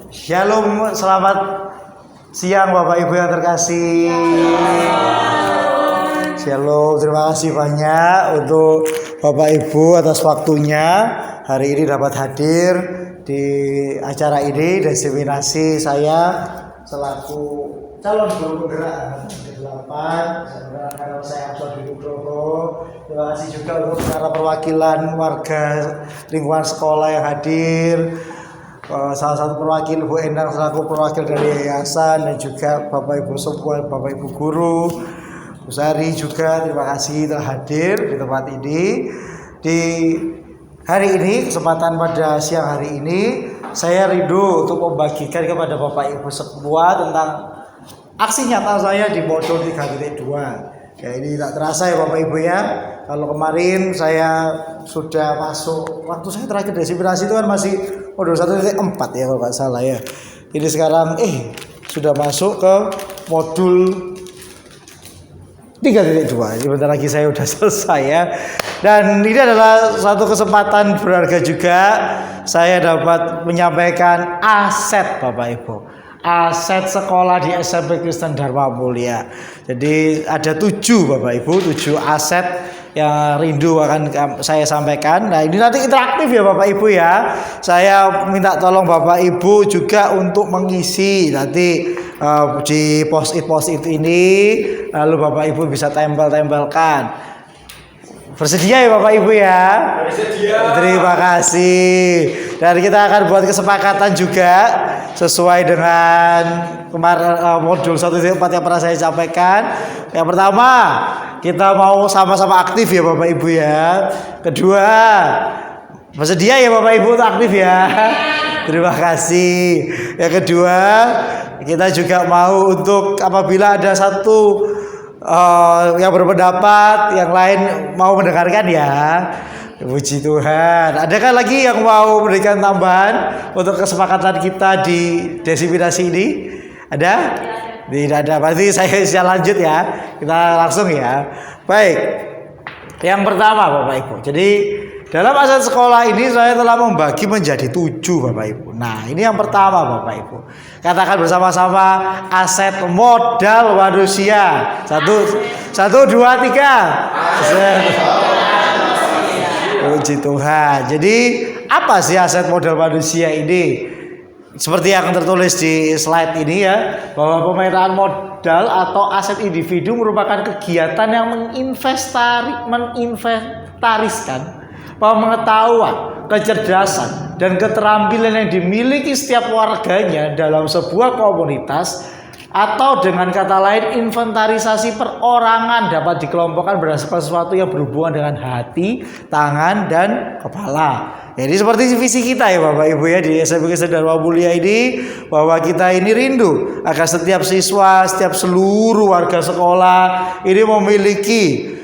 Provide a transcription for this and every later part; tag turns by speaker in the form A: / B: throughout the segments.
A: Shalom, selamat siang Bapak Ibu yang terkasih. Shalom, terima kasih banyak untuk Bapak Ibu atas waktunya hari ini dapat hadir di acara ini, diseminasi saya selaku calon guru penggerak ke-8 karena saya Abdul Nugroho. Terima kasih juga untuk para perwakilan warga lingkungan sekolah yang hadir. Salah satu perwakil Bu Endang selaku perwakil dari yayasan, dan juga Bapak Ibu semua, Bapak Ibu guru, Bu Sari juga terima kasih telah hadir di tempat ini. Di hari ini, kesempatan pada siang hari ini, saya rindu untuk membagikan kepada Bapak Ibu semua tentang aksi nyata saya di modul 3.2. Ya, ini tak terasa ya Bapak Ibu ya. Kalau kemarin saya sudah masuk, waktu saya terakhir destinasi itu kan masih modul 1.4 ya kalau nggak salah ya. Ini sekarang sudah masuk ke modul 3.2. Ini bentar lagi saya sudah selesai ya. Dan ini adalah satu kesempatan berharga juga saya dapat menyampaikan aset Bapak Ibu. Aset sekolah di SMP Kristen Dharma Mulia. Jadi ada 7 Bapak Ibu, 7 aset yang rindu akan saya sampaikan. Nah, ini nanti interaktif ya Bapak Ibu ya. Saya minta tolong Bapak Ibu juga untuk mengisi nanti di post-it ini, lalu Bapak Ibu bisa tempel-tempelkan. Bersedia ya Bapak Ibu ya? Bersedia. Terima kasih. Dan kita akan buat kesepakatan juga sesuai dengan kemarin modul 1.4 yang pernah saya sampaikan. Yang pertama, kita mau sama-sama aktif ya Bapak Ibu ya. Kedua, bersedia ya Bapak Ibu untuk aktif ya. Terima kasih. Yang kedua, kita juga mau untuk apabila ada satu yang berpendapat, yang lain mau mendengarkan ya. Puji Tuhan. Adakah lagi yang mau memberikan tambahan untuk kesepakatan kita di diseminasi ini? Ada? Tidak ada. Berarti saya lanjut ya. Kita langsung ya. Baik. Yang pertama Bapak Ibu. Jadi dalam aset sekolah ini saya telah membagi menjadi 7 Bapak Ibu. Nah, ini yang pertama Bapak Ibu. Katakan bersama-sama aset modal manusia. 1, 2, 3. Puji Tuhan. Jadi apa sih aset modal manusia ini? Seperti yang tertulis di slide ini ya, bahwa pemetaan modal atau aset individu merupakan kegiatan yang menginventariskan pengetahuan, kecerdasan, dan keterampilan yang dimiliki setiap warganya dalam sebuah komunitas, atau dengan kata lain inventarisasi perorangan dapat dikelompokkan berdasarkan sesuatu yang berhubungan dengan hati, tangan, dan kepala. Jadi seperti visi kita ya Bapak Ibu ya di SMP Kristen Dharma Mulia ini, bahwa kita ini rindu agar setiap siswa, setiap seluruh warga sekolah ini memiliki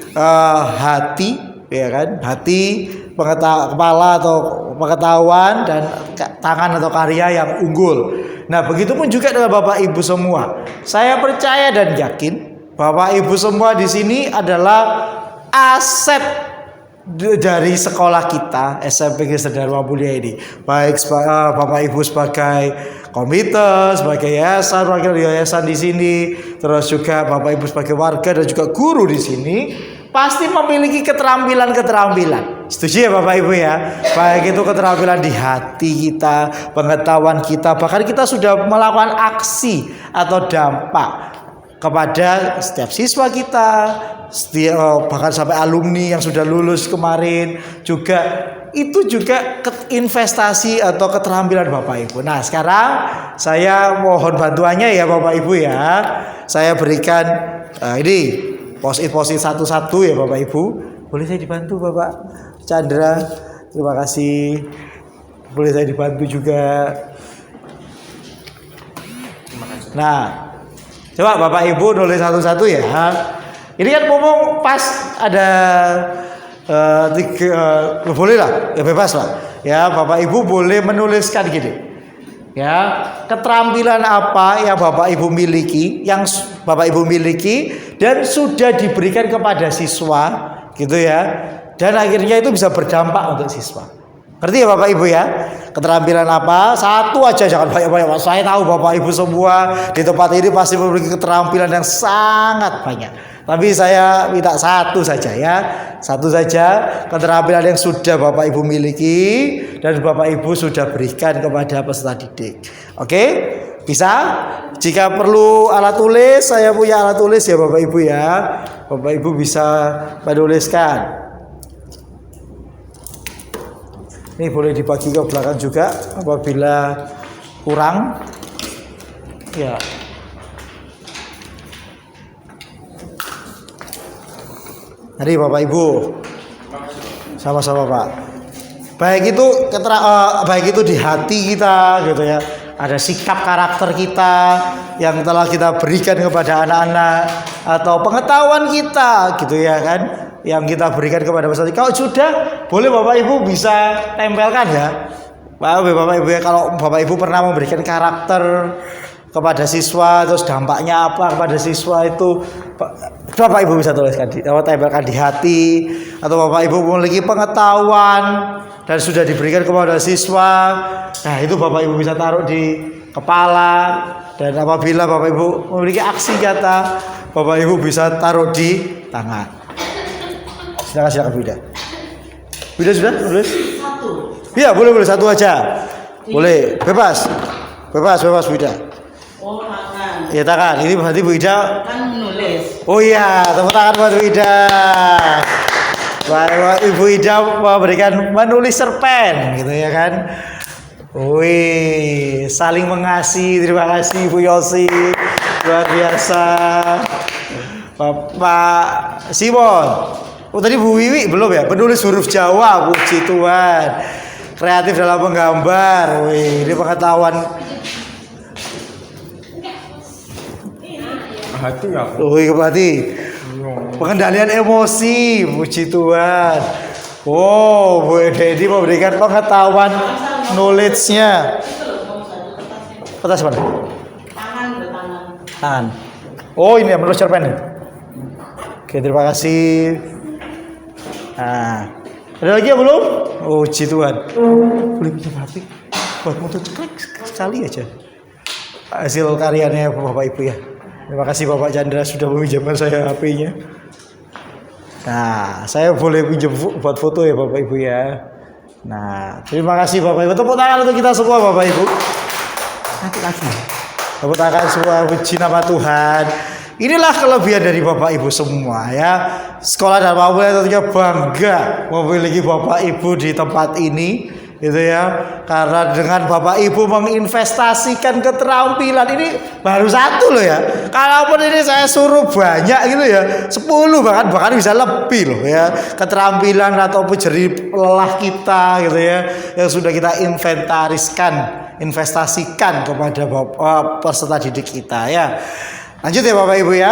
A: hati, ya kan, hati, kepala atau pengetahuan, dan tangan atau karya yang unggul. Nah, begitupun juga dengan Bapak Ibu semua. Saya percaya dan yakin Bapak Ibu semua di sini adalah aset dari sekolah kita SMP Kristen Dharma Mulia ini. Baik Bapak Ibu sebagai komite, sebagai yayasan, wakil yayasan di sini, terus juga Bapak Ibu sebagai warga dan juga guru di sini, pasti memiliki keterampilan. Setuju ya Bapak Ibu ya? Baik itu keterampilan di hati kita, pengetahuan kita, bahkan kita sudah melakukan aksi atau dampak kepada setiap siswa kita, bahkan sampai alumni yang sudah lulus kemarin juga. Itu juga investasi atau keterampilan Bapak Ibu. Nah, sekarang saya mohon bantuannya ya Bapak Ibu ya. Saya berikan ini post-it satu-satu ya Bapak Ibu. Boleh saya dibantu Bapak Chandra? Terima kasih. Boleh saya dibantu juga. Nah, coba Bapak Ibu nulis satu-satu ya. Ini kan mumpung pas ada boleh lah, ya bebas lah. Ya, Bapak Ibu boleh menuliskan gini. Ya, keterampilan apa yang Bapak Ibu miliki, dan sudah diberikan kepada siswa, gitu ya. Dan akhirnya itu bisa berdampak untuk siswa. Ngerti ya Bapak Ibu ya? Keterampilan apa? Satu aja, jangan banyak-banyak. Saya tahu Bapak Ibu semua di tempat ini pasti memiliki keterampilan yang sangat banyak. Tapi saya minta satu saja ya. Satu saja keterampilan yang sudah Bapak Ibu miliki dan Bapak Ibu sudah berikan kepada peserta didik. Oke? Bisa? Jika perlu alat tulis, saya punya alat tulis ya Bapak Ibu ya. Bapak Ibu bisa menuliskan. Ini boleh dibagi ke belakang juga apabila kurang. Ya. Jadi Bapak Ibu, sama-sama Pak. Baik itu di hati kita gitu ya. Ada sikap karakter kita yang telah kita berikan kepada anak-anak atau pengetahuan kita gitu ya kan, yang kita berikan kepada peserta. Kalau sudah, boleh Bapak Ibu bisa tempelkan ya. Bapak Ibu ya, kalau Bapak Ibu pernah memberikan karakter kepada siswa, terus dampaknya apa kepada siswa itu, Bapak Ibu bisa tuliskan tempelkan di hati. Atau Bapak Ibu memiliki pengetahuan dan sudah diberikan kepada siswa, nah itu Bapak Ibu bisa taruh di kepala. Dan apabila Bapak Ibu memiliki aksi nyata, Bapak Ibu bisa taruh di tangan. Silakan Bida. Bida sudah tulis? Satu. Iya boleh satu aja. Boleh bebas Bida.
B: Oh tangan.
A: Iya tangan. Ini berarti Bida
B: Kan menulis.
A: Oh iya, tepuk tangan buat Bida. Bahwa Ibu Ida memberikan menulis cerpen gitu ya kan. Wih, saling mengasihi. Terima kasih Bu Yosi, luar biasa. Bapak Simon. Oh tadi Bu Wiwi belum ya? Penulis huruf Jawa, puji Tuhan. Kreatif dalam menggambar. Wih, ini pengetahuan.
C: Hati ya.
A: Wih, berarti pengendalian emosi, puji Tuhan. Oh, Bu Dedi memberikan pengetahuan knowledge-nya. Kertas mana? Tangan. Oh, ini ya menulis cerpen. Oke, terima kasih. Nah, ada lagi ya belum? Oh, puji Tuhan. Boleh pinjam HP? Buat foto sekali aja. Hasil karyanya Bapak Ibu ya. Terima kasih Bapak Chandra sudah meminjamkan saya HP-nya. Nah, saya boleh pinjam buat foto ya Bapak Ibu ya. Nah, terima kasih Bapak Ibu. Tepuk tangan untuk kita semua Bapak Ibu. Nanti lagi. Tepuk tangan semua, puji nama Tuhan. Inilah kelebihan dari Bapak Ibu semua ya. Sekolah Dharma Mulia tentunya bangga memiliki Bapak Ibu di tempat ini. Gitu ya, karena dengan Bapak Ibu menginvestasikan keterampilan ini baru satu loh ya. Kalaupun ini saya suruh banyak gitu ya, 10 bahkan bisa lebih loh ya, keterampilan ataupun jerih lelah kita gitu ya, yang sudah kita investasikan kepada peserta didik kita ya. Lanjut ya Bapak Ibu ya.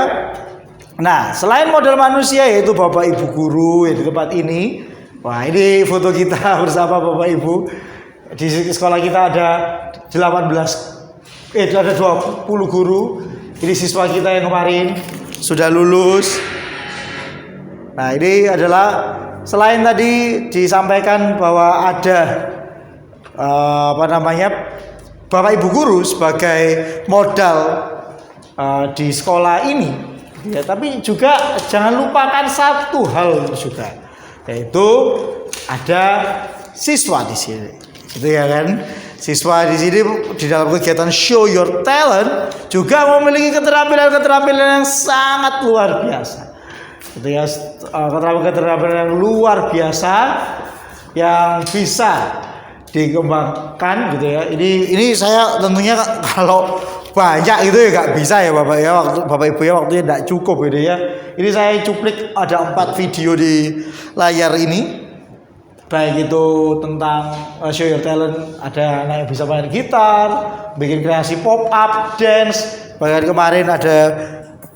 A: Nah, selain model manusia yaitu Bapak Ibu guru yang di tempat ini. Wah, ini foto kita bersama Bapak Ibu. Di sekolah kita ada 20 guru. Ini siswa kita yang kemarin sudah lulus. Nah, ini adalah selain tadi disampaikan bahwa ada Bapak Ibu guru sebagai modal di sekolah ini. Ya, tapi juga jangan lupakan satu hal juga. Yaitu ada siswa di sini, gitu ya kan? Siswa di sini di dalam kegiatan Show Your Talent juga memiliki keterampilan yang sangat luar biasa, gitu ya. Keterampilan yang luar biasa yang bisa dikembangkan, gitu ya. Ini saya tentunya kalau banyak itu ya nggak bisa ya Bapak ya, Bapak Ibu ya, waktunya tidak cukup gitu ya. Ini saya cuplik ada 4 video di layar ini, baik itu tentang Show Your Talent, ada anak yang bisa main gitar, bikin kreasi pop up, dance, bahkan kemarin ada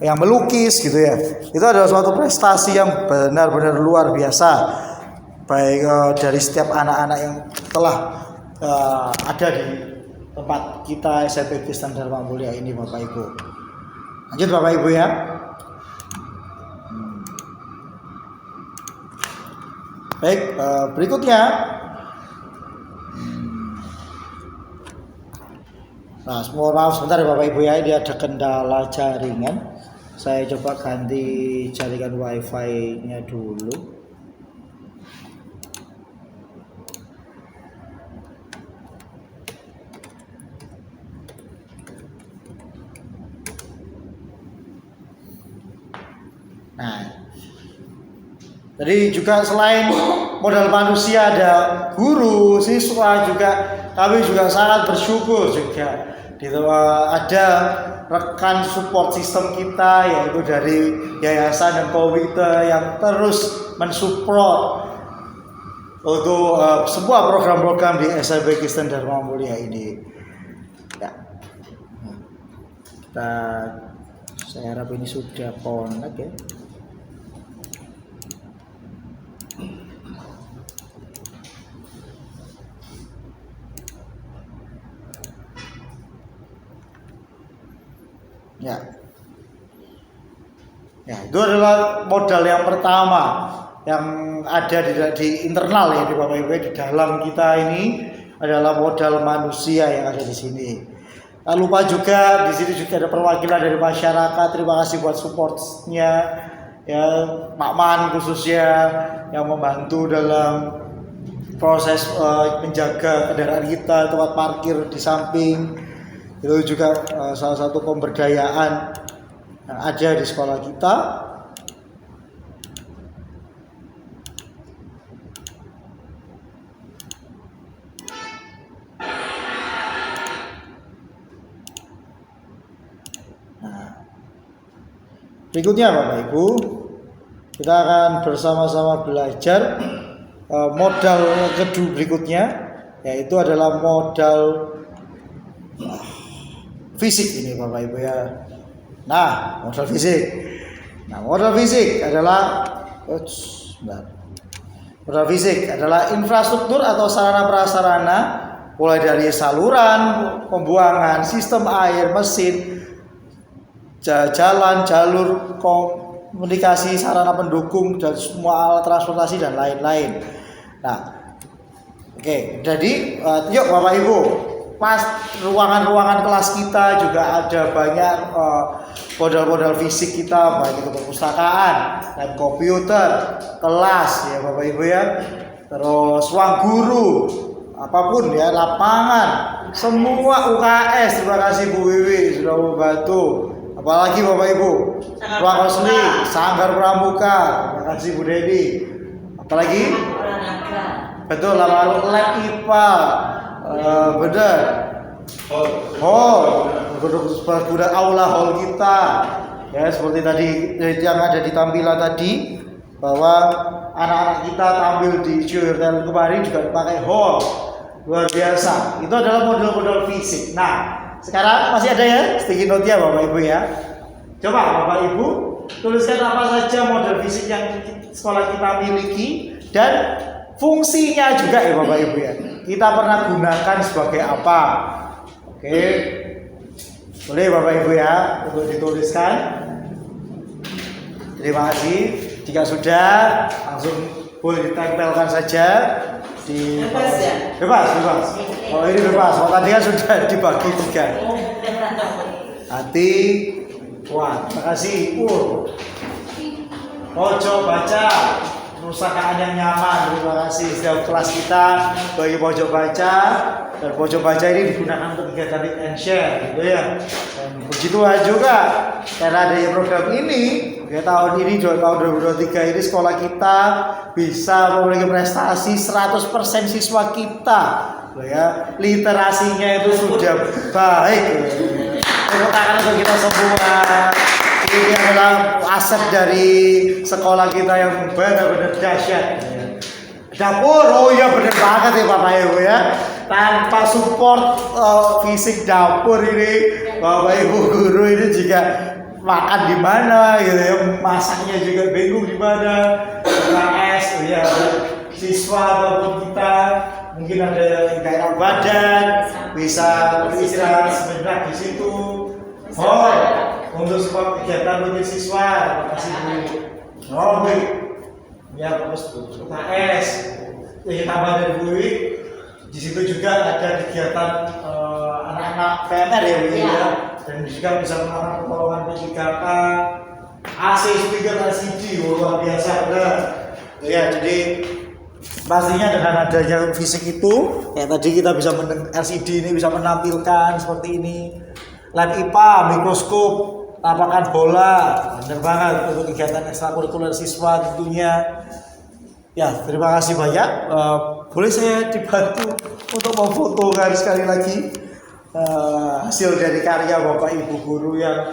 A: yang melukis gitu ya. Itu adalah suatu prestasi yang benar-benar luar biasa, baik dari setiap anak-anak yang telah ada di tempat kita SMP Kristen Dharma Mulia ini Bapak Ibu. Lanjut Bapak Ibu ya. Baik, berikutnya Nah, mohon maaf sebentar ya Bapak Ibu ya, ini ada kendala jaringan. Saya coba ganti jaringan WiFi-nya dulu. Nah, jadi juga selain modal manusia ada guru, siswa juga, kami juga sangat bersyukur juga gitu, ada rekan support sistem kita yaitu dari yayasan dan komite yang terus mensupport untuk sebuah program-program di SMP Kristen Dharma Mulia ini. Ya. Saya harap ini sudah connect ya. Ya, itu adalah modal yang pertama yang ada di internal ya di Bapak Ibu, di dalam kita ini adalah modal manusia yang ada di sini. Tak lupa juga di sini juga ada perwakilan dari masyarakat. Terima kasih buat supportnya ya, Pak Man khususnya yang membantu dalam proses menjaga kendaraan kita, tempat parkir di samping. Itu juga salah satu pemberdayaan yang ada di sekolah kita. Nah, berikutnya Bapak Ibu, kita akan bersama-sama belajar modal kedua berikutnya, yaitu adalah modal fisik ini Bapak Ibu ya. Nah, modal fisik. Nah, modal fisik adalah infrastruktur atau sarana prasarana, mulai dari saluran, pembuangan, sistem air, mesin, jalan, jalur komunikasi, sarana pendukung dan semua alat transportasi dan lain-lain. Nah, oke, jadi yuk Bapak Ibu, pas ruangan-ruangan kelas kita juga ada banyak modal-modal fisik kita, baik itu perpustakaan dan komputer, kelas ya Bapak Ibu ya, terus ruang guru, apapun ya, lapangan, semua UKS. Terima kasih Bu Wiwi sudah membantu. Apalagi Bapak Ibu, ruang konseling, sanggar pramuka. Terima kasih Bu Dedi. Apalagi? Betul, lab IPA. Benar. Hall, berguna aula hall kita. Ya, seperti tadi yang ada di tampilan tadi, bahwa anak-anak kita tampil di Jurnal kemarin juga pakai hall. Luar biasa. Itu adalah model-model fisik. Nah, sekarang masih ada ya sticky note ya Bapak Ibu ya. Coba Bapak Ibu tuliskan apa saja model fisik yang sekolah kita miliki dan fungsinya juga ya Bapak Ibu ya. Kita pernah gunakan sebagai apa? Oke. Boleh Bapak Ibu ya untuk dituliskan. Terima kasih. Jika sudah, langsung boleh ditempelkan saja di bebas. Kalau ini bebas. Kalau tadi kan sudah dibagi 3. Hati. Wah, terima kasih. Pojok baca, perusahaan yang nyaman. Terima kasih setiap kelas kita bagi pojok baca, dan pojok baca ini digunakan untuk kegiatan read and share, gitu ya. Dan begitu juga karena ada program ini, ya, tahun ini tahun 2023 ini sekolah kita bisa memiliki prestasi 100% siswa kita, ya. Literasinya itu sudah baik. Tepuk tangan untuk kita semua. Ini adalah aset dari sekolah kita yang benar-benar dahsyat. Dapur, oh iya benar banget ya Bapak Ibu ya. Tanpa support fisik dapur ini, Bapak Ibu guru ini juga makan di mana gitu ya, masaknya juga bingung di mana. KS ya, siswa ataupun kita mungkin ada gairah badan, bisa beristirahat sebentar di situ. Oh, untuk semua kegiatan rutin siswa, terima kasih Bu. Oh, Bu. Ya, terus UKS. Tambah dari Bu. Di situ juga ada kegiatan anak-anak anak PNR ya Bu
B: Iya.
A: ya. Dan juga bisa menggunakan pertolongan P3K, AC speaker LCD luar biasa benar. Ya, jadi pastinya dengan adanya fisik itu, ya tadi kita bisa LCD ini bisa menampilkan seperti ini. Lab IPA, mikroskop, tapakan bola, benar banget untuk kegiatan ekstrakurikuler siswa tentunya. Ya, terima kasih banyak. Boleh saya dibantu untuk memfotokan sekali lagi hasil dari karya Bapak Ibu guru yang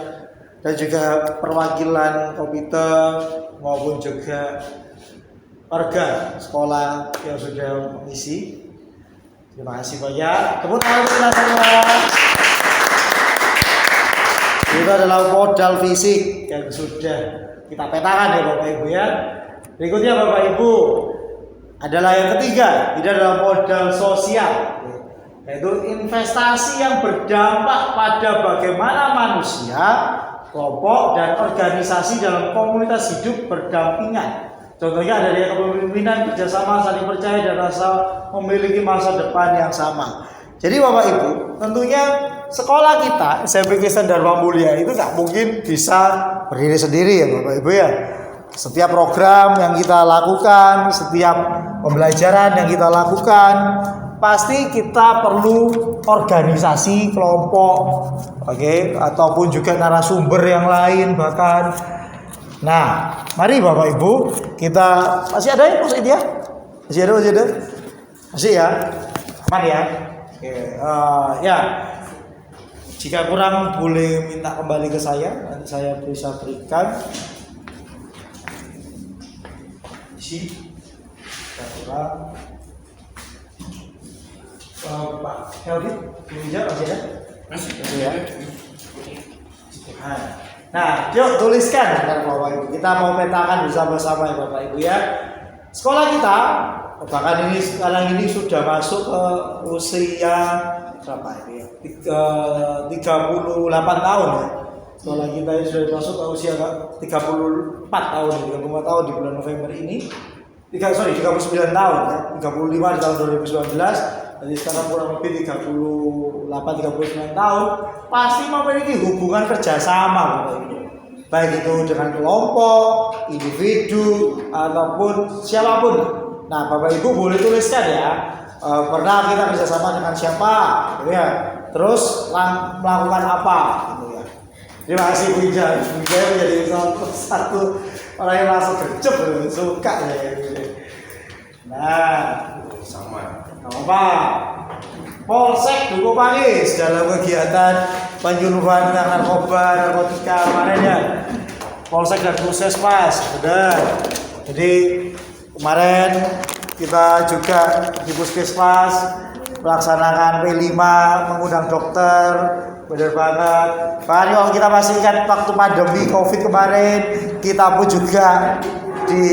A: dan juga perwakilan komite maupun juga warga sekolah yang sudah mengisi. Terima kasih banyak. Tepuk tangan untuk kita semua. Itu adalah modal fisik yang sudah kita petakan ya Bapak Ibu ya. Berikutnya Bapak Ibu adalah yang ketiga, ini adalah modal sosial, yaitu investasi yang berdampak pada bagaimana manusia, kelompok dan organisasi dalam komunitas hidup berdampingan. Contohnya dari kepemimpinan, kerjasama, saling percaya dan rasa memiliki masa depan yang sama. Jadi Bapak Ibu, tentunya sekolah kita SMP Kristen Dharma Mulia itu nggak mungkin bisa berdiri sendiri ya Bapak Ibu ya. Setiap program yang kita lakukan, setiap pembelajaran yang kita lakukan, pasti kita perlu organisasi kelompok, oke, ataupun juga narasumber yang lain bahkan. Nah, mari Bapak Ibu, kita masih ada ya Mas Idya? Masih ada? Masih ya? Aman ya? Oke, ya. Jika kurang boleh minta kembali ke saya, nanti saya bisa berikan. Kurang. Pak Helvi, meja masih ada? Masih ya. Nah, yuk tuliskan sekarang Bapak Ibu. Kita mau petakan bersama-sama ya Bapak Ibu ya. Sekolah kita bahkan ini sekarang ini sudah masuk ke usia berapa ini ya? 38 tahun ya. Sekolah kita ini sudah masuk ke usia 34 tahun, 35 tahun di bulan November ini. 39 tahun ya. 35 di tahun 2019. Jadi sekarang kurang lebih 38-39 tahun pasti memiliki hubungan kerjasama Bapak Ibu. Baik itu dengan kelompok, individu ataupun siapapun. Nah Bapak Ibu boleh tuliskan ya. Pernah kita kerjasama dengan siapa, gitu ya. Terus melakukan apa, gitu ya. Terima kasih Bu Ija. Bu Ija menjadi satu orang yang langsung gercep, suka ya. Nah,
C: sama.
A: apa? Polsek Dukuh Pangis dalam kegiatan penyuluhan narkotika kemarin ya. Polsek dan Puskesmas, benar. Jadi kemarin kita juga di Puskesmas melaksanakan P5 mengundang dokter, benar banget. Bahkan kalau kita masih ingat waktu pandemi COVID kemarin, kita pun juga di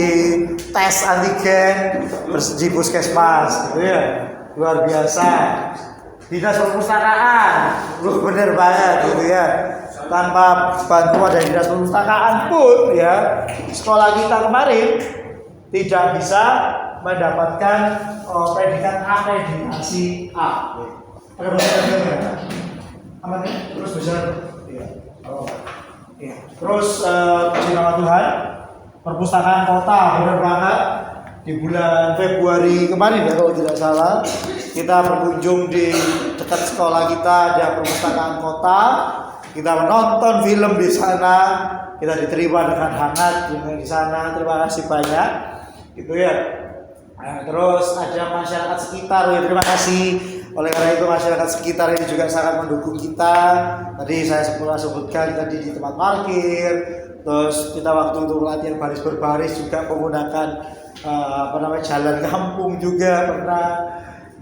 A: tes antigen di Puskesmas, gitu ya. Luar biasa. Dinas perpustakaan, bener banget gitu ya. Tanpa bantuan dari dinas perpustakaan pun ya, sekolah kita kemarin tidak bisa mendapatkan predikat akreditasi A. Aman ya? Terus bisa ya. Ya. Terus puji nama Tuhan, perpustakaan kota bener banget. Di bulan Februari kemarin ya kalau tidak salah, kita berkunjung di dekat sekolah kita, ada perpustakaan kota. Kita menonton film di sana, kita diterima dengan hangat di sana. Terima kasih banyak, gitu ya. Nah, terus ada masyarakat sekitar ya, terima kasih. Oleh karena itu masyarakat sekitar ini juga sangat mendukung kita. Tadi saya sebutkan tadi di tempat parkir. Terus kita waktu untuk latihan baris berbaris juga menggunakan jalan kampung juga pernah,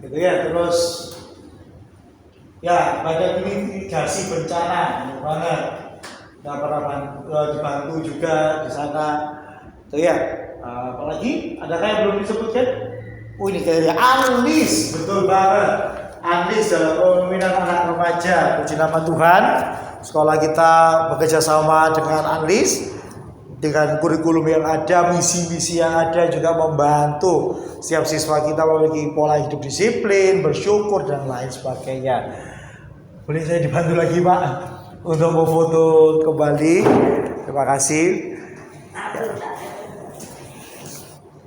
A: gitu ya. Terus ya badan mitigasi bencana banget, kita pernah dibantu juga di sana, tuh ya. Apalagi adakah yang belum disebutkan? Oh ini kayaknya Anlis, betul banget. Anlis dalam kepemimpinan anak remaja, puji nama Tuhan. Sekolah kita bekerja sama dengan Anlis, dengan kurikulum yang ada, misi-misi yang ada, juga membantu setiap siswa kita memiliki pola hidup disiplin, bersyukur dan lain sebagainya. Boleh saya dibantu lagi Pak untuk mau foto kembali. Terima kasih.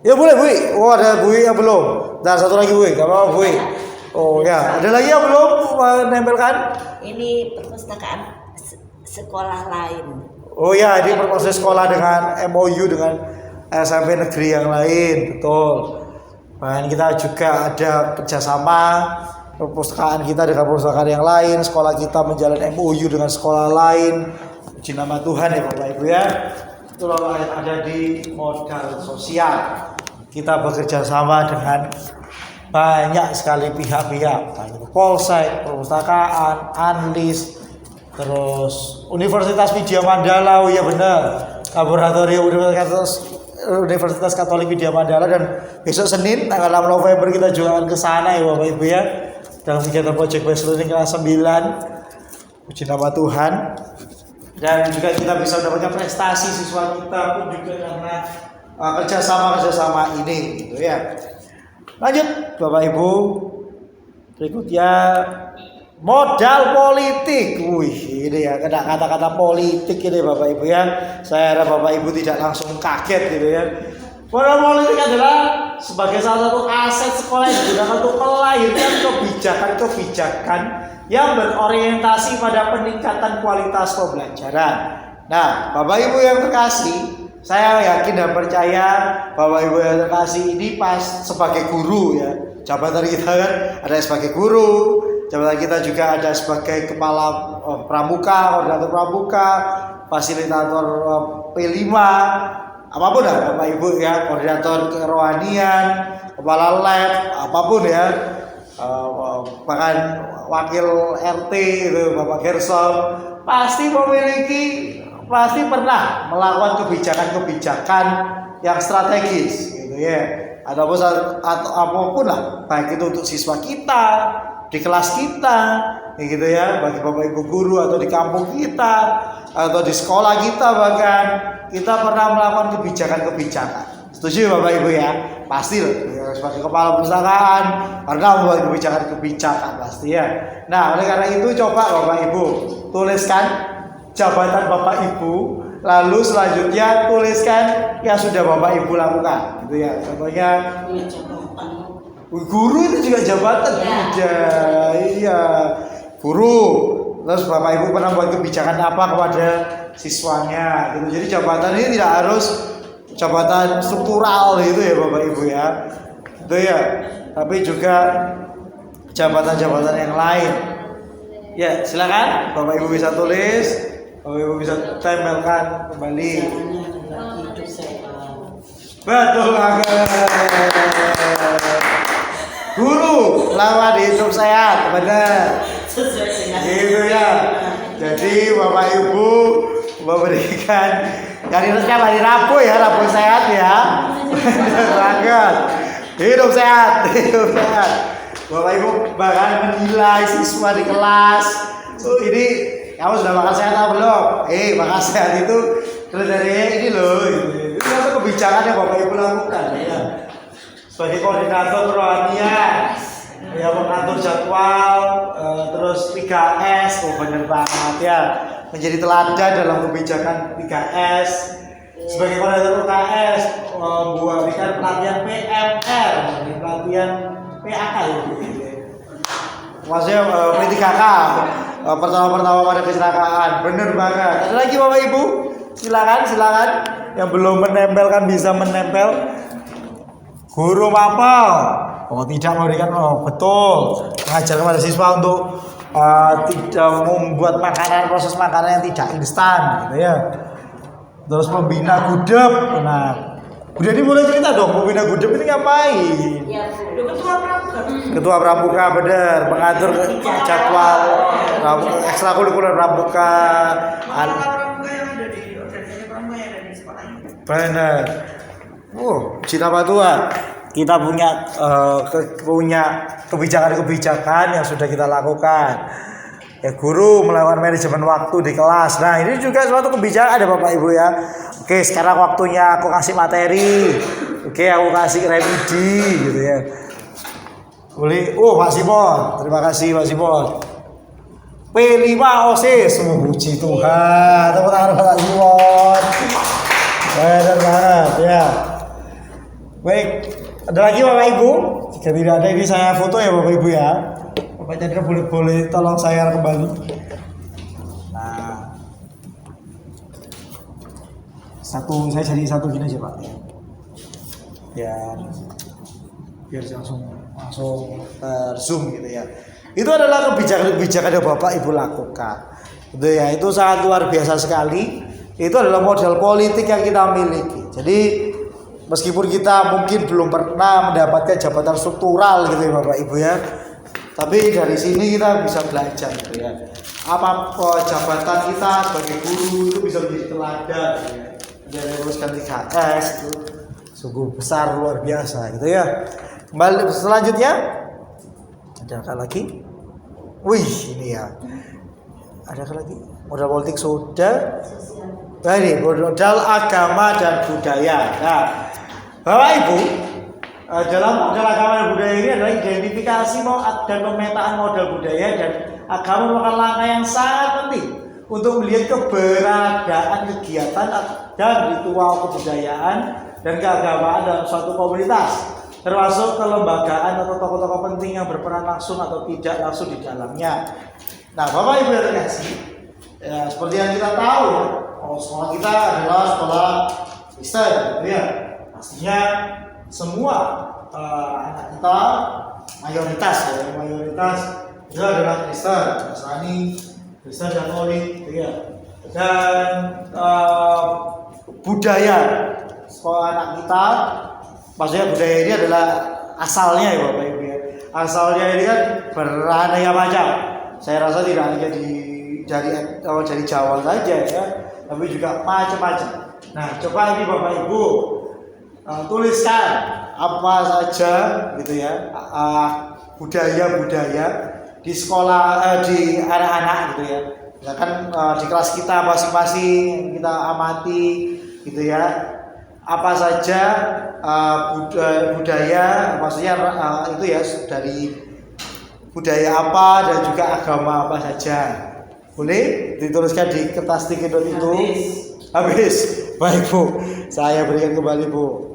A: Ya boleh Bu. Oh ada Bu yang belum. Dan satu lagi Bu. Gak apa-apa Bu. Oh ya, ada lagi yang belum menempelkan?
C: Ini perpustakaan sekolah lain.
A: Oh ya, ini proses sekolah dengan MOU dengan SMP negeri yang lain, betul. Dan kita juga ada kerjasama perpustakaan kita dengan perpustakaan yang lain, sekolah kita menjalin MOU dengan sekolah lain. Puji nama Tuhan ya Bapak Ibu ya. Itulah yang ada di modal sosial. Kita bekerja sama dengan banyak sekali pihak-pihak, Polsek, perpustakaan, Anlis, terus Universitas Widya Mandala, oh iya benar, Laboratorium Universitas Katolik Widya Mandala, dan besok Senin tanggal 6 November kita juga akan ke sana ya Bapak Ibu ya, dalam kegiatan Project Based Learning kelas 9. Puji nama Tuhan. Dan juga kita bisa mendapatkan prestasi siswa kita pun juga karena kerjasama ini gitu ya. Lanjut Bapak Ibu, berikutnya modal politik. Wih, ini ya kata-kata politik ini Bapak Ibu ya. Saya harap Bapak Ibu tidak langsung kaget gitu ya. Modal politik adalah sebagai salah satu aset sekolah yang digunakan untuk melahirkan kebijakan-kebijakan yang berorientasi pada peningkatan kualitas pembelajaran. Nah, Bapak Ibu yang terkasih, saya yakin dan percaya Bapak Ibu yang terkasih ini pas sebagai guru ya. Jabatan kita kan ada sebagai guru, jabatan kita juga ada sebagai kepala pramuka, koordinator pramuka, fasilitator P5, apapun lah Bapak Ibu ya, koordinator kerohanian, kepala lab, apapun ya. Bahkan wakil RT itu Bapak Gerson pasti pernah melakukan kebijakan-kebijakan yang strategis gitu ya, atau apapun lah, baik itu untuk siswa kita di kelas kita gitu ya, bagi Bapak Ibu guru, atau di kampung kita atau di sekolah kita, bahkan kita pernah melakukan kebijakan-kebijakan. Setuju Bapak Ibu ya? Pasti ya, sebagai kepala perpustakaan pernah membuat kebijakan-kebijakan pasti ya. Nah, oleh karena itu coba Bapak Ibu tuliskan jabatan Bapak Ibu, lalu selanjutnya tuliskan yang sudah Bapak Ibu lakukan gitu ya. Contohnya guru itu juga jabatan ya. Iya, guru. Terus Bapak Ibu pernah buat kebijakan apa kepada siswanya gitu. Jadi jabatan ini tidak harus jabatan struktural gitu ya Bapak Ibu ya. Itu ya. Tapi juga jabatan-jabatan yang lain. Ya, silakan Bapak Ibu bisa tulis. Bapak Ibu bisa tempelkan kembali. Betul banget. Guru lawan hidup sehat, benar. Gitu ya. Jadi Bapak Ibu memberikan yang diresnya hari Rabu ya, Rabu sehat ya. Benar banget. Hidup sehat. Bapak Ibu bahkan menilai siswa di kelas. Ini kamu sudah makan sehat atau belum? Makan sehat itu kriterianya ini loh. Itu satu kebijakan yang Bapak Ibu lakukan ya. Sebagai koordinator kerohanian, ya mengatur jadwal, terus 3S, benar banget ya. Menjadi teladan dalam kebijakan 3S. Sebagai koordinator UKS, memberikan pelatihan PMR, pelatihan PAK ya. Maksudnya P3K, pertama pada kecelakaan, bener banget. Ada lagi Bapak Ibu, silakan yang belum menempelkan bisa menempel. Guru mapel, tidak memberikan, betul, mengajarkan pada siswa untuk tidak membuat proses makanan yang tidak instan, gitu ya. Terus membina gudeg. Nah, Bu Dedi boleh cerita dong, membina gudeg ini ngapain?
C: Ya,
A: Ketua pramuka, bener, mengatur jadwal ekstrakurikuler pramuka. Bener. Cita Patua. Kita punya kebijakan-kebijakan yang sudah kita lakukan. Ya, guru melakukan manajemen waktu di kelas. Nah, ini juga suatu kebijakan ada Bapak Ibu ya. Oke, sekarang waktunya aku kasih materi. Oke, aku kasih remedi gitu ya. Boleh. Pak Simon. Terima kasih Pak Simon. P5 OSIS. Puji Tuhan. Tepuk tangan Bapak Simon. Benar banget ya. Baik, ada lagi Bapak Ibu? Jika tidak ada ini saya foto ya Bapak Ibu ya. Bapak Chandra boleh tolong saya kembali. Nah, saya jadi satu gini aja Pak. Biar langsung terzoom gitu ya. Itu adalah kebijakan yang Bapak Ibu lakukan. Gitu ya, itu sangat luar biasa sekali. Itu adalah model politik yang kita miliki. Jadi meskipun kita mungkin belum pernah mendapatkan jabatan struktural gitu ya Bapak Ibu ya, tapi dari sini kita bisa belajar gitu ya. Apa jabatan kita sebagai guru itu bisa menjadi teladan gitu ya. Dari luluskan 3S itu sungguh besar luar biasa gitu ya. Kembali selanjutnya ada lagi. Wih ini ya. Ada lagi modal politik sudah. Nah ini modal agama dan budaya. Nah Bapak Ibu, dalam modal agama dan budaya ini adalah identifikasi dan pemetaan modal budaya dan agama merupakan langkah yang sangat penting untuk melihat keberadaan kegiatan dan ritual kebudayaan dan keagamaan dalam suatu komunitas, termasuk kelembagaan atau tokoh-tokoh penting yang berperan langsung atau tidak langsung di dalamnya. Nah, Bapak Ibu yang terkasih, ya, seperti yang kita tahu ya, sekolah kita adalah sekolah Kristen, ya. Pastinya semua anak kita mayoritas itu adalah Kristen, Nasrani, Kristen Katolik, gitu ya. Dan budaya sekolah anak kita, maksudnya budaya ini adalah asalnya ya Bapak Ibu ya. Asalnya ini kan beraneka macam. Saya rasa tidak hanya dari Jawa saja ya, tapi juga macam-macam. Nah, coba ini Bapak Ibu tuliskan apa saja gitu ya budaya-budaya di sekolah di anak-anak gitu ya. Misalkan di kelas kita masing-masing kita amati gitu ya. Apa saja budaya maksudnya itu ya dari budaya apa dan juga agama apa saja. Boleh dituliskan di kertas sticky note itu. Habis. Baik Bu, saya berikan kembali Bu.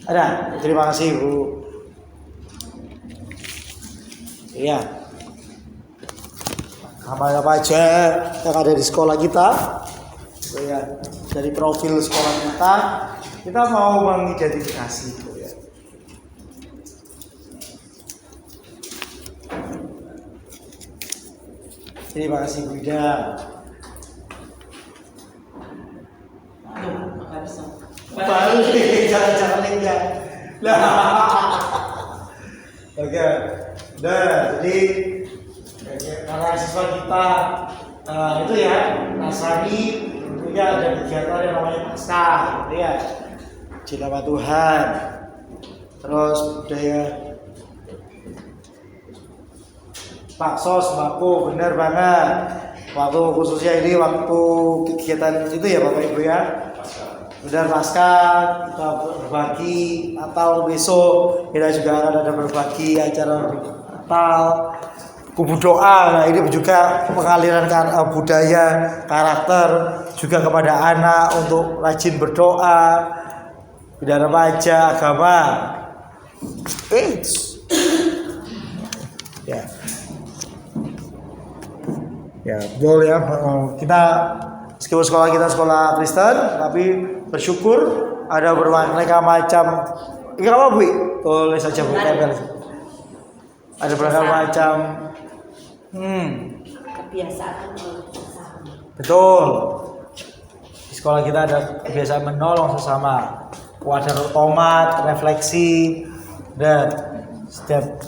A: Ada, terima kasih Bu. Iya. Apa aja yang ada di sekolah kita, ya, dari profil sekolah kita mau mengidentifikasi. Ya. Terima kasih Bu Ida. Balik, jangan lihat. Oke. Nah, jadi para siswa kita itu ya Nasrani tentunya ada kegiatan yang namanya Paskah, gitu ya. Cinta sama Tuhan. Terus budaya bakso sembako, benar banget. Waktu khususnya ini waktu kegiatan itu ya Bapak Ibu ya. Benar Paskah kita berbagi, Natal besok kita juga akan ada berbagi acara Natal, kubu doa. Nah ini juga pengaliran budaya karakter juga kepada anak untuk rajin berdoa, tidak remaja agama. Ya betul ya, kita meskipun sekolah kita sekolah Kristen tapi bersyukur ada berbagai macam. Ini apa Bu? Tulis saja Bu. Ada berbagai macam
C: kebiasaan sesama.
A: Betul. Di sekolah kita ada kebiasaan menolong sesama, wadah tomat, refleksi, dan setiap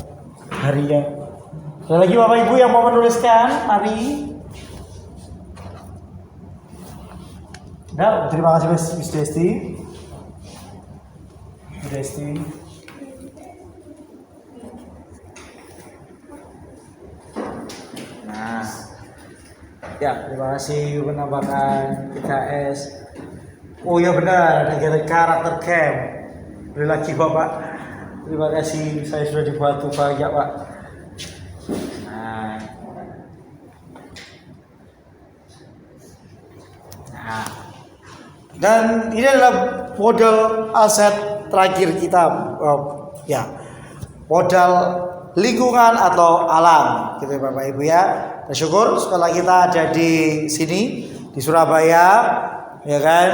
A: harinya. Ada lagi Bapak Ibu yang mau menuliskan? Mari. Nah, terima kasih Miss Desti. Nah, ya terima kasih penambahan PKS. Oh ya benar, ada karakter camp. Boleh lagi Bapak. Terima kasih, saya sudah dibantu banyak Pak. Nah, Nah, dan ini adalah modal aset terakhir kita, ya, modal lingkungan atau alam, gitu ya Bapak Ibu ya. Bersyukur sekolah kita ada di sini di Surabaya, ya kan.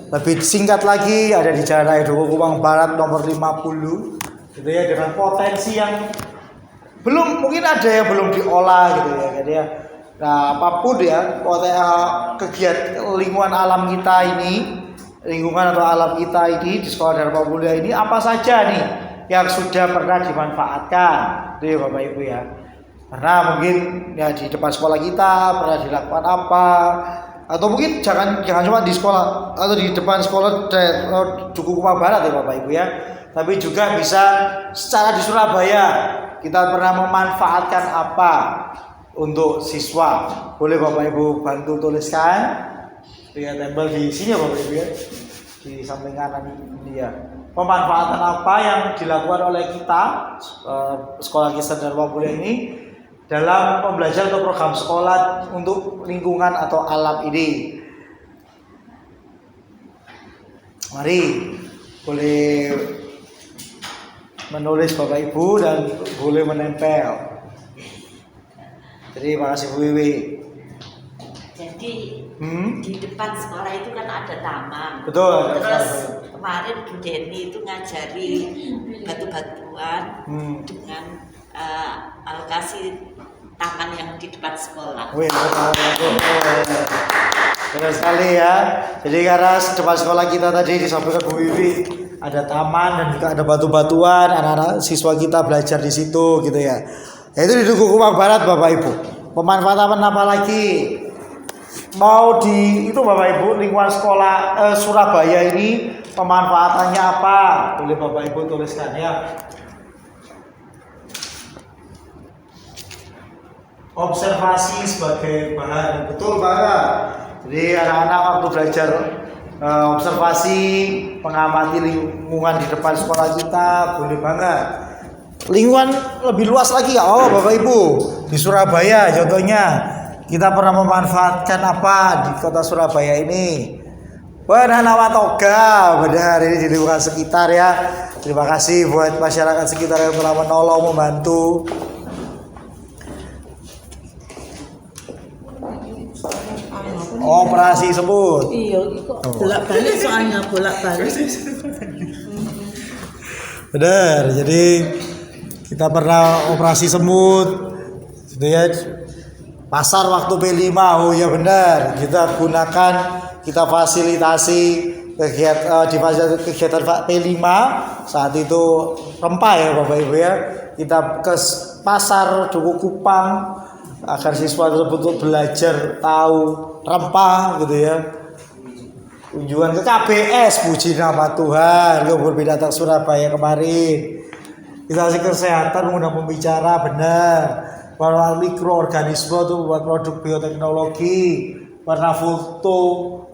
A: Lebih singkat lagi ada di Jalan Raya Dukuh Kupang Barat nomor 50, gitu ya, dengan potensi yang belum, mungkin ada yang belum diolah gitu ya, jadi ya. Nah, apapun ya, kegiatan lingkungan alam kita ini, lingkungan atau alam kita ini di Sekolah Dharma Mulia ini apa saja nih yang sudah pernah dimanfaatkan, itu ya Bapak Ibu ya. Karena mungkin ya di depan sekolah kita pernah dilakukan apa, atau mungkin jangan cuma di sekolah atau di depan sekolah Dukuh Kupang Barat ya Bapak Ibu ya, tapi juga bisa secara di Surabaya kita pernah memanfaatkan apa untuk siswa. Boleh Bapak Ibu bantu tuliskan, lihat tempel di sini ya Bapak Ibu ya, di samping kanan ini ya. Pemanfaatan apa yang dilakukan oleh kita Sekolah Kristen Dharma Mulia ini dalam pembelajaran atau program sekolah untuk lingkungan atau alam ini. Mari boleh menulis Bapak Ibu dan boleh menempel. Jadi makasih Bu Wiwi.
C: Jadi di depan sekolah itu kan ada taman.
A: Betul.
C: Terus kemarin Bu Deni itu ngajari batu-batuan dengan alokasi taman yang di depan sekolah.
A: Wih, benar sekali ya. Jadi karena depan sekolah kita tadi disampaikan Bu Wiwi ada taman dan juga ada batu-batuan, anak-anak siswa kita belajar di situ gitu ya. Itu di Dukuh Kupang Barat Bapak Ibu. Pemanfaatan apa lagi? Mau di itu Bapak Ibu lingkungan sekolah Surabaya ini pemanfaatannya apa? Boleh Bapak Ibu tuliskan ya. Observasi sebagai bahan, betul banget. Jadi anak-anak waktu belajar observasi, mengamati lingkungan di depan sekolah kita, boleh banget. Lingkungan lebih luas lagi ya, Bapak Ibu. Di Surabaya contohnya, kita pernah memanfaatkan apa di kota Surabaya ini? Danau Toga, benar, ini di lingkungan sekitar ya. Terima kasih buat masyarakat sekitar yang telah menolong, membantu. Operasi semut.
B: Iya, kok bolak-balik soalnya bolak-balik.
A: Benar, jadi kita pernah operasi semut, gitu ya. Pasar waktu P5, oh ya benar, kita gunakan, kita fasilitasi kegiatan P5 saat itu rempah ya Bapak Ibu ya. Kita ke pasar Dukuh Kupang agar siswa tersebut belajar tahu rempah gitu ya. Kunjungan ke KBS, puji nama Tuhan, Kebun Binatang Surabaya kemarin. Kita kasih kesehatan, mudah membicara benar. Para mikroorganisme itu buat produk bioteknologi. Pernah foto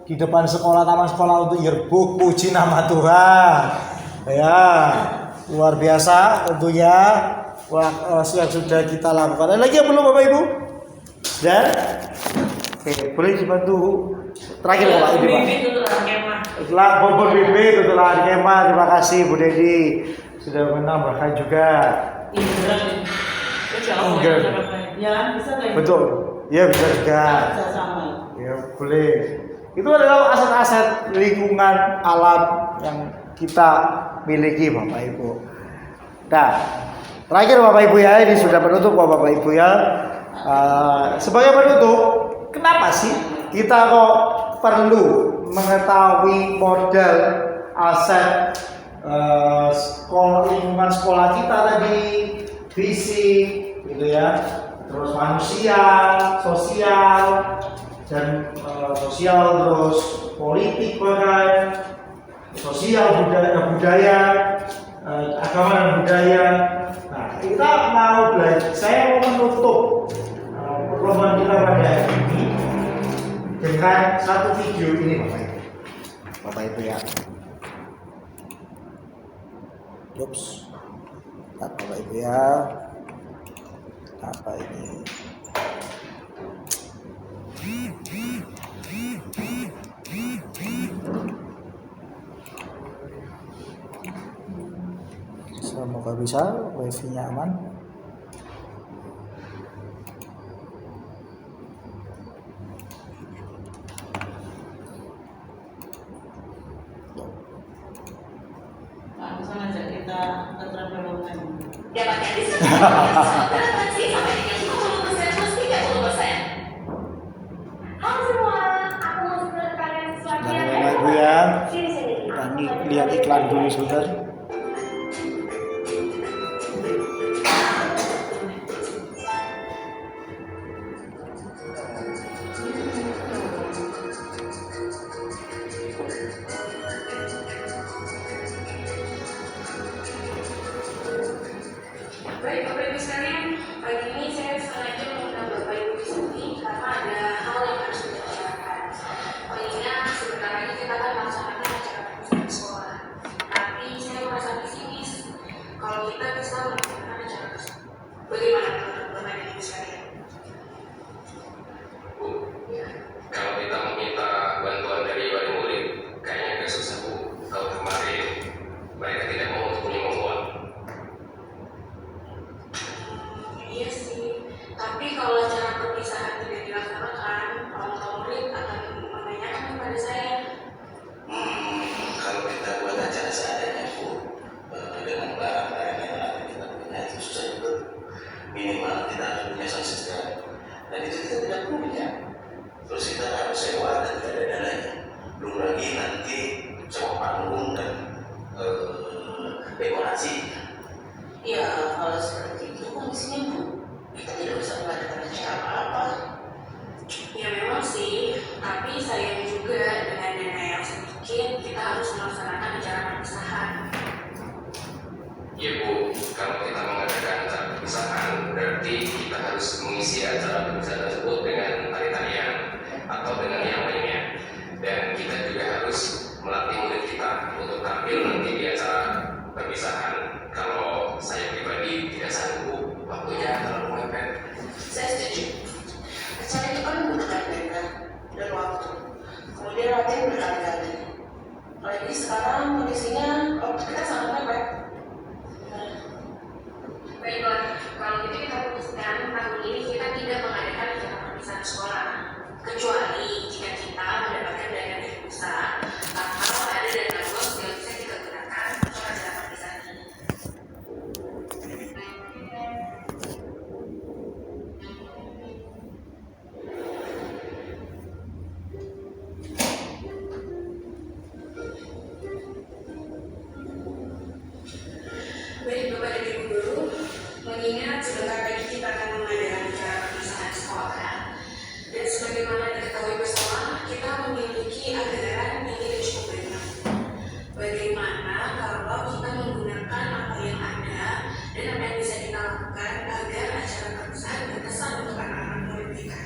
A: di depan sekolah, taman sekolah untuk yearbook, puji nama Tuhan. Ya, luar biasa tentunya yang sudah kita lakukan. Ada lagi yang belum Bapak Ibu? Dan oke, boleh dibantu terakhir Bapak Ibu Pak. Setelah Bobor BB tutup lahan kemah. Terima kasih Bu Dedi sudah menambahkan juga.
B: Ya, bisa kayak
A: Betul, ya bisa juga.
B: bisa sama.
A: Ya boleh. Itu adalah aset-aset lingkungan alam yang kita miliki Bapak Ibu. Nah, terakhir Bapak Ibu ya, ini sudah penutup Bapak Ibu ya. Sebagai penutup, kenapa sih kita kok perlu mengetahui model aset lingkungan sekolah kita tadi, fisik, gitu ya, terus manusia, sosial, dan terus politik bahkan, sosial budaya, agama dan budaya. Nah, kita mau belajar. Saya mau menutup pertemuan kita pada hari ini dengan satu video ini, Bapak Ibu ya. Ups, Bapak Ibu ya. Apa ini? bisa, wifi-nya aman.
B: Langsung aja kita ke travel online.
C: Dapatkan diskon transaksi sampai dengan 50% plus 30%. Halo semua, aku mau sebentar kalian sesuatu
A: Nah,
C: yang
A: Bapak Ibu ya,
C: Sini.
A: kita lihat iklan dulu sebentar.
D: Baik, Bapak Ibu sekalian, pagi ini saya sengaja mengundang Bapak Ibu di sini karena ada hal yang harus kita bicarakan. Mengingat sebentar lagi kita akan melaksanakan acara perpisahan sekolah. Tapi saya merasa pesimis kalau kita bisa melaksanakan acara tersebut. Bagaimana menurut Bapak Ibu sekalian?
E: Bu, kalau kita meminta bantuan dari wali murid, kayaknya agak susah, Bu. Tahun kemarin mereka tidak mau untuk menyumbang uang.
D: Iya sih, tapi kalau acara perpisahan tidak dilaksanakan, orang murid akan menanyakan kepada saya.
F: Kalau kita buat acara seadanya Bu, dengan barang-barang yang ada kita punya itu susah juga. Minimal kita harus punya sound system, dan itu kita tidak punya. Terus kita harus sewa dan tidak ada dananya. Belum lagi nanti sewa panggung dan dekorasi.
D: Ya, kalau seperti itu kondisinya Bu, kita tidak bisa mengadakan acara apa-apa. Ya memang sih, tapi sayang juga dengan dana yang sedikit, kita harus melaksanakan acara perpisahan.
E: Iya, Bu. Kalau kita mengadakan acara perpisahan, berarti kita harus mengisi acara perpisahan tersebut dengan tari-tarian atau dengan yang lainnya. Dan kita juga harus melatih murid kita untuk tampil nanti di acara perpisahan. Kalau saya pribadi tidak sanggup, waktunya terlalu mepet.
D: Saya setuju. Acara itu kan membutuhkan dana dan waktu. Kemudian latihan berkali-kali. Apalagi sekarang kondisinya waktu kita sangat mepet. Baiklah, kalau gitu kita putuskan tahun ini kita tidak mengadakan acara perpisahan sekolah. Kecuali jika kita mendapatkan dana dari pusat atau ada dana luas yang bisa kita gunakan untuk acara perpisahan ini. Baik Bapak dan Ibu Guru, mengingat sebentar lagi kita akan mengadakan acara perpisahan sekolah, dan sebagaimana diketahui bersama, kita memiliki anggaran yang tidak cukup banyak. Bagaimana kalau kita menggunakan apa yang ada dan apa yang bisa kita lakukan agar acara perpisahan berkesan untuk anak-anak murid kita?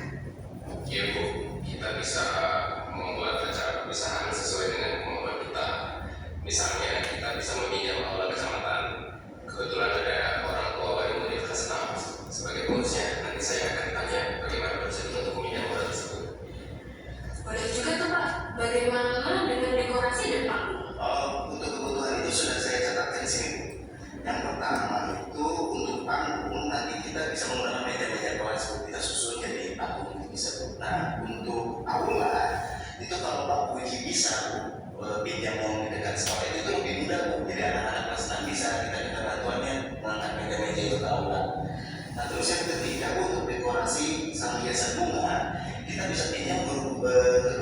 E: Iya, Bu. Kita bisa membuat acara perpisahan sesuai dengan kemampuan kita. Misalnya, kita bisa meminjam aula kecamatan. Kebetulan ada orang tua wali murid kelas 6 sebagai bonusnya. Nanti saya akan tanya bagaimana prosedur untuk meminjam aula tersebut.
D: Boleh juga tuh Pak, bagaimana dengan dekorasi dan panggung?
F: Untuk kebutuhan itu sudah saya catatkan di sini Bu. Yang pertama itu untuk panggung nanti kita bisa menggunakan meja-meja kelas Bu. Kita susun jadi panggung itu bisa Bu. Nah untuk aula itu kalau Pak Puji bisa Bu, pinjam yang di dekat sekolah itu lebih mudah Bu. Jadi anak-anak kelas 6 bisa kita minta bantuannya mengangkat meja-meja itu ke aula. Nah terus yang ketiga Bu, untuk dekorasi sama hiasan bunga kita bisa pinjam ke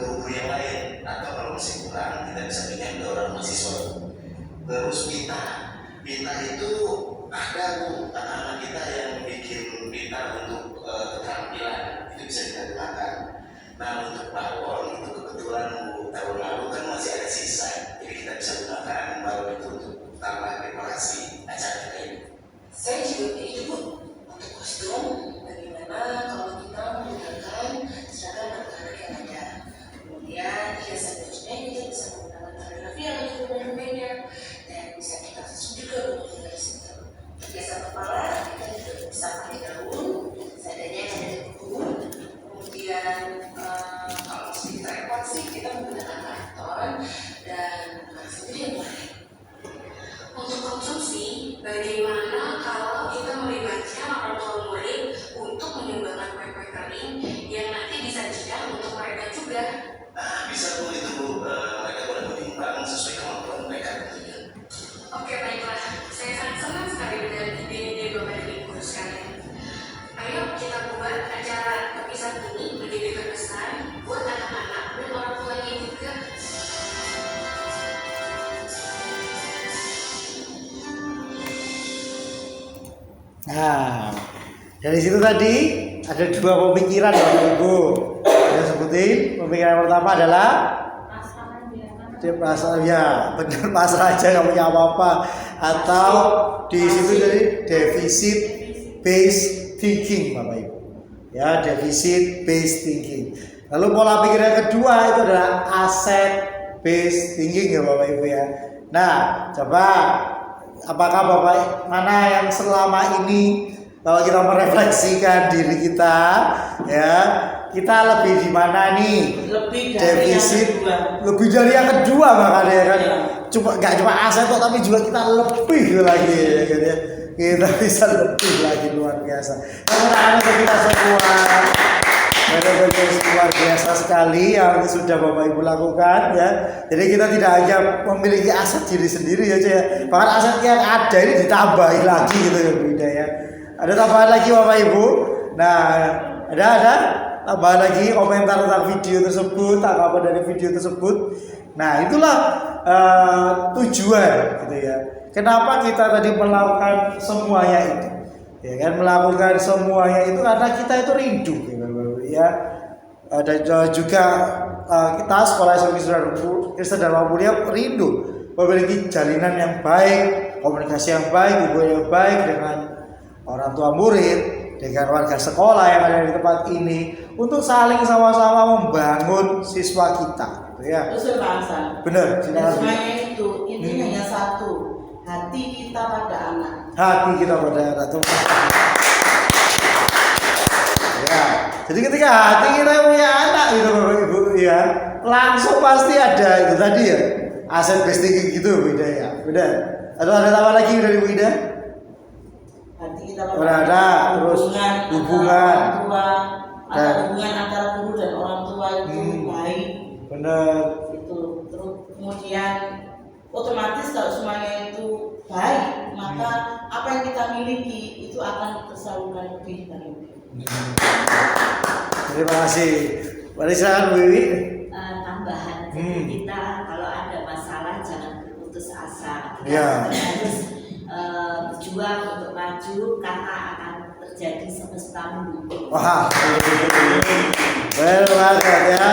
F: guru-guru yang lain, atau kalau masih kurang kita bisa pinjam ke orang mahasiswa. Terus pita itu ada Bu, anak-anak kita yang bikin pita untuk keterampilan itu bisa kita gunakan. Nah untuk balon itu kebetulan Bu, tahun lalu kan masih ada sisa, jadi kita bisa gunakan balon itu untuk tambah dekorasi acara kita ini.
D: Saya juga itu Bu, untuk kostum, bagaimana kalau kita menggunakan seragam anak-anak yang ada. Kemudian hiasan bajunya kita bisa menggunakan kaligrafi yang cukup berbeda dan bisa kita susun juga untuk dari situ. Hiasan kepala kita juga bisa pakai daun, seadanya yang ada di buku. Kemudian kalau masih kita repot sih kita menggunakan karton dan sendiri yang lain. Untuk konsumsi, bagaimana
C: juga.
F: Bisa Bu, itu Bu, mereka boleh menimbang sesuai kemampuan mereka tentunya.
C: Oke, baiklah. Saya sangat senang sekali dengan ide-ide Bapak dan Ibu sekalian. Ayo kita buat acara terpisah ini menjadi berkesan buat anak-anak dan orang tuanya juga.
A: Nah, dari situ tadi ada dua pemikiran Bapak Ibu. Saya sebutin, pemikiran pertama adalah pasal ya benar pasal aja nggak punya apa-apa, atau di situ jadi deficit based thinking Bapak Ibu. Ya, deficit based thinking. Lalu pola pikir yang kedua itu adalah asset based thinking ya Bapak Ibu ya. Nah, coba apakah Bapak mana yang selama ini kalau kita merefleksikan diri kita ya, kita lebih di mana nih?
B: Lebih dari
A: Defisit
B: yang kedua.
A: lebih dari yang kedua makanya ya kan.
B: Iya.
A: Cuma nggak cuma aset kok, tapi juga kita lebih lagi ya kan ya. Kita bisa lebih lagi, luar biasa. Teman-teman untuk kita semua. Benar-benar luar biasa sekali yang sudah Bapak Ibu lakukan ya. Jadi kita tidak hanya memiliki aset diri sendiri ya, bahkan aset yang ada ini ditambahi lagi gitu ya Bu Ida ya. Ada tambahan lagi Bapak Ibu. Nah, ada tambahan lagi komentar tentang video tersebut, tanggapan dari video tersebut. Nah, itulah tujuan gitu ya. Kenapa kita tadi melakukan semuanya itu? Ya kan, melakukan semuanya itu karena kita itu rindu ya. Dan juga kita sekolah Kristen dan Mulia rindu memiliki jalinan yang baik, komunikasi yang baik, hubungan yang baik dengan orang tua murid, dengan warga sekolah yang ada di tempat ini, untuk saling sama-sama membangun siswa kita gitu ya.
B: Terus Pak Hasan.
A: Benar,
B: Dan
A: silakan.
B: semuanya itu intinya hanya satu, hati kita pada anak.
A: Hati kita pada anak tuh. Ya, jadi ketika hati kita punya anak gitu Bapak Ibu ya, langsung pasti ada itu tadi ya, aset based thinking gitu Bu Ida ya. Benar. Atau ada tambah lagi dari Bu Ida?
B: Hati kita pada
A: Berada,
B: anak,
A: terus hubungan.
B: antara orang tua,
A: Dan-
B: atau hubungan antara guru dan orang tua itu baik.
A: Benar.
B: Itu terus kemudian otomatis kalau semuanya itu baik, maka apa yang kita miliki itu akan tersalurkan lebih baik.
A: Terima kasih. Mari silakan Bu Wiwi.
G: Tambahan jadi kita kalau ada masalah jangan berputus asa, kita
A: Ya.
G: harus berjuang untuk maju karena akan terjadi semesta mendukung.
A: Wah, benar banget ya.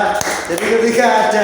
A: Jadi ketika ada